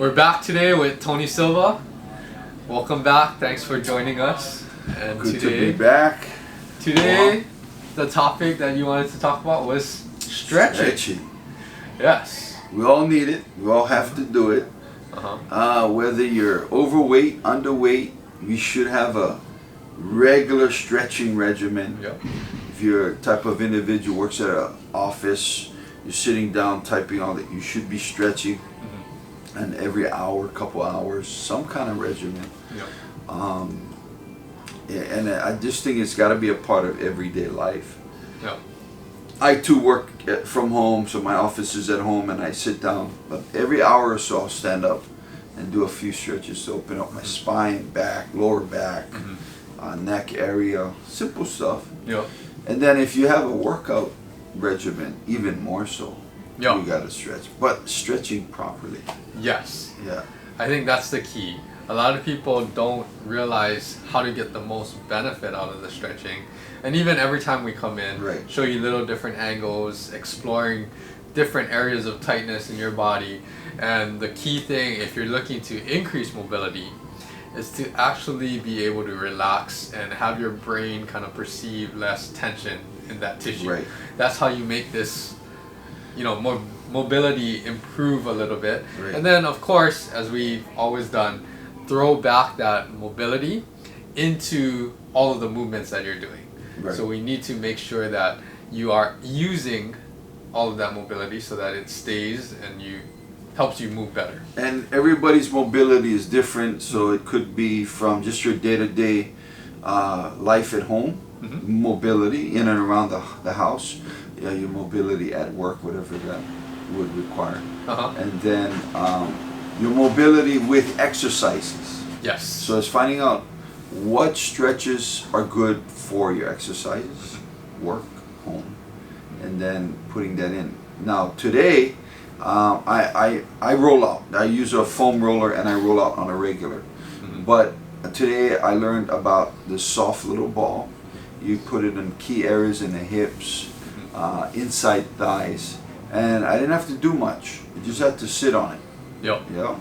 We're back today with Tony Silva. Welcome back. Thanks for joining us. And Good to be back. Today, the topic that you wanted to talk about was stretching. Yes. We all need it. We all have to do it. Whether you're overweight, underweight, you should have a regular stretching regimen. Yep. If you're a type of individual who works at an office, you're sitting down typing all that, you should be stretching. And every hour, couple hours, some kind of regimen. Yep. And I just think it's got to be a part of everyday life. Yep. I too work from home, so my office is at home, and I sit down. But every hour or so, I'll stand up and do a few stretches to open up my spine, back, lower back, neck area, simple stuff. Yep. And then if you have a workout regimen, even more so. Yep. You got to stretch, but stretching properly. Yes. Yeah. I think that's the key. A lot of people don't realize how to get the most benefit out of the stretching. And even every time we come in, show you little different angles, exploring different areas of tightness in your body. And the key thing, if you're looking to increase mobility, is to actually be able to relax and have your brain kind of perceive less tension in that tissue. Right. That's how you make this, more mobility improve a little bit. Right. And then, of course, as we've always done, throw back that mobility into all of the movements that you're doing. Right. So we need to make sure that you are using all of that mobility so that it stays and helps you move better. And everybody's mobility is different, so it could be from just your day-to-day life at home, mobility in and around the house, your mobility at work, whatever that would require, and then your mobility with exercises. Yes. So it's finding out what stretches are good for your exercises, work, home, and then putting that in. Now today, I roll out. I use a foam roller and I roll out on a regular. But today I learned about the soft little ball. You put it in key areas in the hips, inside thighs, and I didn't have to do much. You just had to sit on it. Yep. Yeah.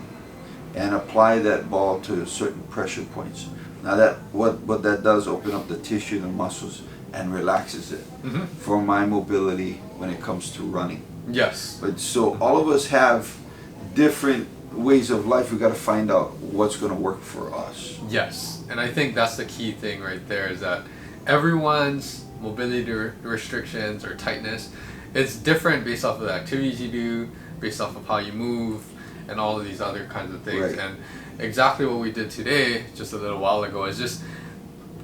And apply that ball to certain pressure points. Now what that does, open up the tissue, the muscles, and relaxes it for my mobility when it comes to running. Yes. But so all of us have different ways of life. We got to find out what's going to work for us. Yes, and I think that's the key thing right there, is that everyone's mobility restrictions or tightness, it's different based off of the activities you do, based off of how you move, and all of these other kinds of things. Right. And exactly what we did today, just a little while ago, is just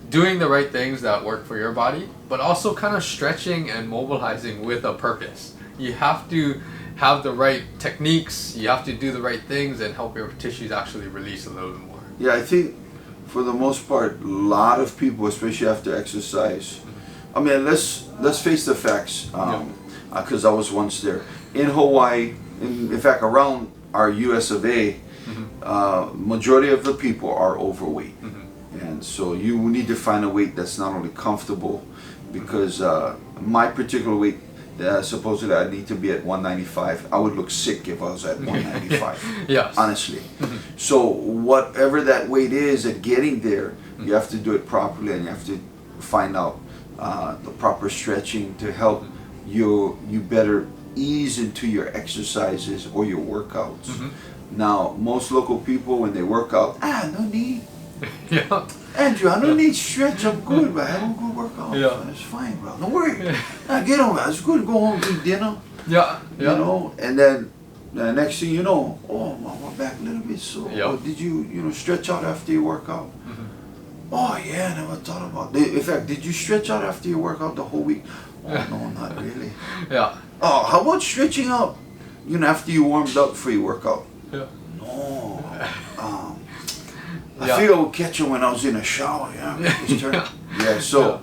doing the right things that work for your body, but also kind of stretching and mobilizing with a purpose. You have to have the right techniques, you have to do the right things and help your tissues actually release a little bit more. Yeah, I think for the most part, a lot of people, especially after exercise, I mean, let's face the facts, because I was once there. In Hawaii, in fact, around our US of A, majority of the people are overweight. And so you need to find a weight that's not only comfortable, because my particular weight, supposedly I need to be at 195. I would look sick if I was at 195. Yes. Honestly. So whatever that weight is, at getting there, you have to do it properly, and you have to find out the proper stretching to help you better ease into your exercises or your workouts. Now, most local people, when they work out, no need. Yeah. Andrew, I don't need stretch. I'm good, but I have a good workout. Yeah. It's fine, bro. Don't worry. Get on, man. It's good. Go home, eat dinner. Yeah. You know, and then the next thing you know, my back a little bit sore. Yep. Did you stretch out after your workout? Oh yeah, I never thought about it. In fact, did you stretch out after your workout the whole week? Oh no, not really. Yeah. Oh, how about stretching out? After you warmed up for your workout? Yeah. No. I feel I would catch it when I was in a shower. So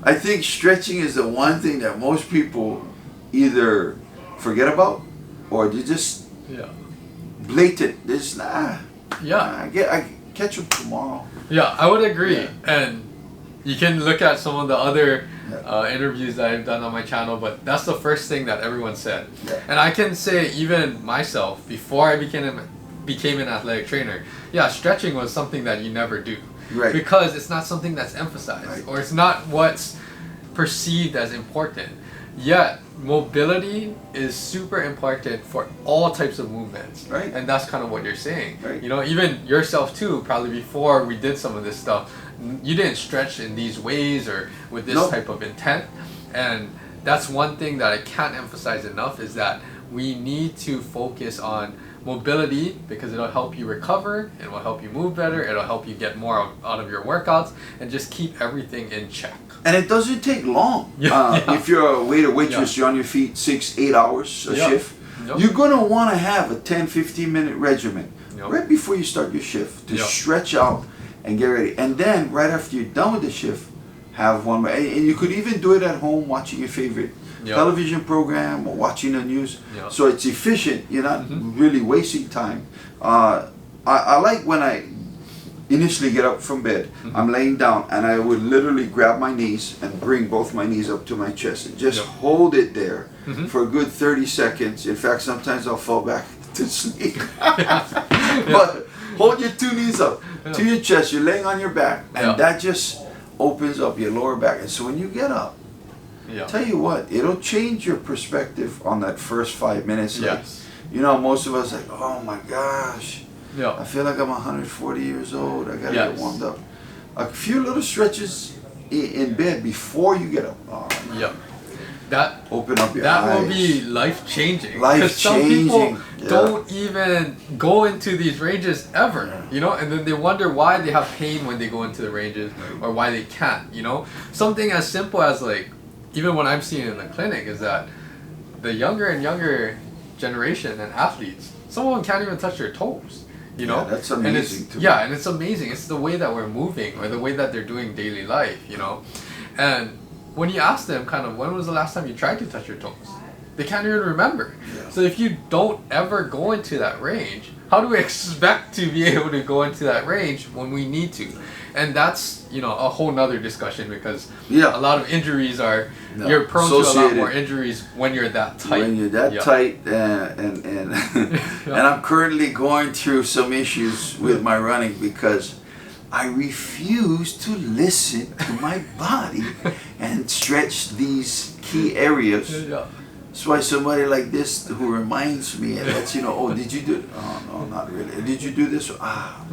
I think stretching is the one thing that most people either forget about, or they just blatant. They just I catch them tomorrow. Yeah, I would agree. And you can look at some of the other interviews that I've done on my channel, but that's the first thing that everyone said. Yeah. And I can say even myself, before I became an athletic trainer, yeah, stretching was something that you never do. Right. Because it's not something that's emphasized, right. or it's not what's perceived as important. Yet mobility is super important for all types of movements, right. And that's kind of what you're saying, right. You know, even yourself too, probably before we did some of this stuff, you didn't stretch in these ways or with this type of intent. And that's one thing that I can't emphasize enough, is that we need to focus on mobility, because it'll help you recover, it will help you move better, it'll help you get more out of your workouts, and just keep everything in check. And it doesn't take long. If you're a waiter, waitress, you're on your feet 6-8 hours a shift, you're going to want to have a 10-15 minute regimen right before you start your shift to stretch out and get ready. And then right after you're done with the shift, have one more. And you could even do it at home, watching your favorite television program or watching the news. So it's efficient. You're not really wasting time. I like when I initially get up from bed, I'm laying down, and I would literally grab my knees and bring both my knees up to my chest and just hold it there for a good 30 seconds. In fact, sometimes I'll fall back to sleep. But hold your two knees up to your chest, you're laying on your back, and that just opens up your lower back. And so when you get up, tell you what, it'll change your perspective on that first 5 minutes. Like, you know, most of us like, oh my gosh, I feel like I'm 140 years old, I gotta get warmed up. A few little stretches in bed before you get up. That open up your eyes. That will be life changing. Life changing. Some people don't even go into these ranges ever, you know, and then they wonder why they have pain when they go into the ranges, or why they can't, you know. Something as simple as, like, even what I'm seeing in the clinic is that the younger and younger generation and athletes, some of them can't even touch their toes. You know, that's amazing too. And it's amazing. It's the way that we're moving, or the way that they're doing daily life, you know. And when you ask them kind of, when was the last time you tried to touch your toes, they can't even remember. So if you don't ever go into that range, how do we expect to be able to go into that range when we need to? And that's, you know, a whole nother discussion, because a lot of injuries are, you're prone to a lot more injuries when you're that tight. When you're that tight, and I'm currently going through some issues with my running, because I refuse to listen to my body and stretch these key areas. That's why somebody like this, who reminds me and lets you know, oh, did you do it? Oh, no, not really. Did you do this? Ah,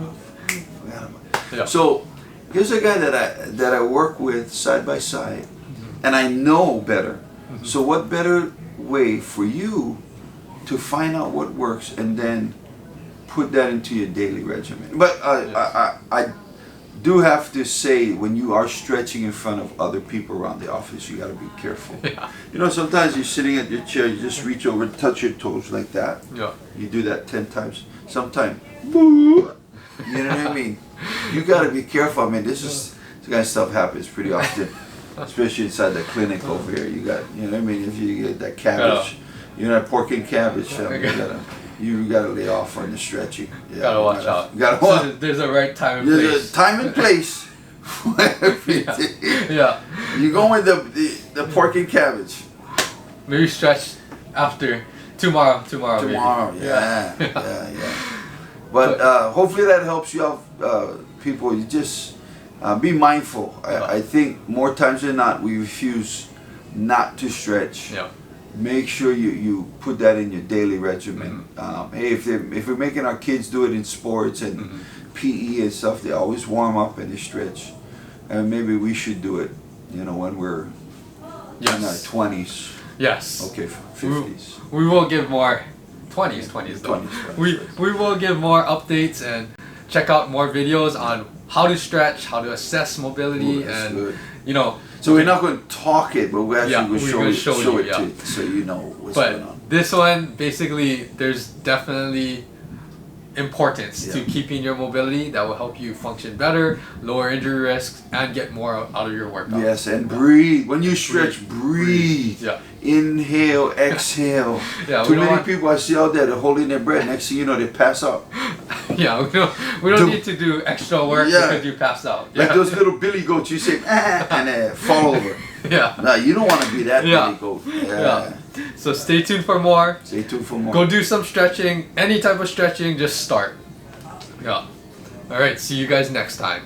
forgot about it. So here's a guy that I work with side by side, and I know better. So what better way for you to find out what works and then put that into your daily regimen? But I do have to say, when you are stretching in front of other people around the office, you got to be careful. You know, sometimes you're sitting at your chair, you just reach over and touch your toes like that. You do that 10 times. Sometimes, boo, you know what I mean? You got to be careful. I mean, this kind of stuff happens pretty often, especially inside the clinic over here. You got, you know what I mean? If you get that cabbage, you know, that pork and cabbage, you gotta lay off on the stretching. Gotta watch out. There's a right time and place. There's a time and place for everything. You go with the pork and cabbage. Maybe stretch after tomorrow. Tomorrow, maybe. Yeah. But hopefully that helps you out, people. You just be mindful. I think more times than not, we refuse not to stretch. Make sure you put that in your daily regimen. Hey, if we're making our kids do it in sports and PE and stuff, they always warm up and they stretch. And maybe we should do it, you know, when we're in our 20s. Okay, 50s. We will give more 20s though. 20s. We will give more updates and check out more videos on how to stretch, how to assess mobility, and you know. So we're not going to talk it, but we're actually going to show it to you, so you know what's going on. But this one, basically, there's definitely importance to keeping your mobility that will help you function better, lower injury risks, and get more out of your workout. Yes, and breathe. When you stretch, breathe. Inhale, exhale. Too many people I see out there, they're holding their breath. Next thing you know, they pass out. We don't need to do extra work because you pass out. Like those little billy goats, you say, and fall over. Yeah. No, you don't want to be that Yeah. petty goat. Yeah. So stay tuned for more. Stay tuned for more. Go do some stretching. Any type of stretching, just start. Yeah. All right. See you guys next time.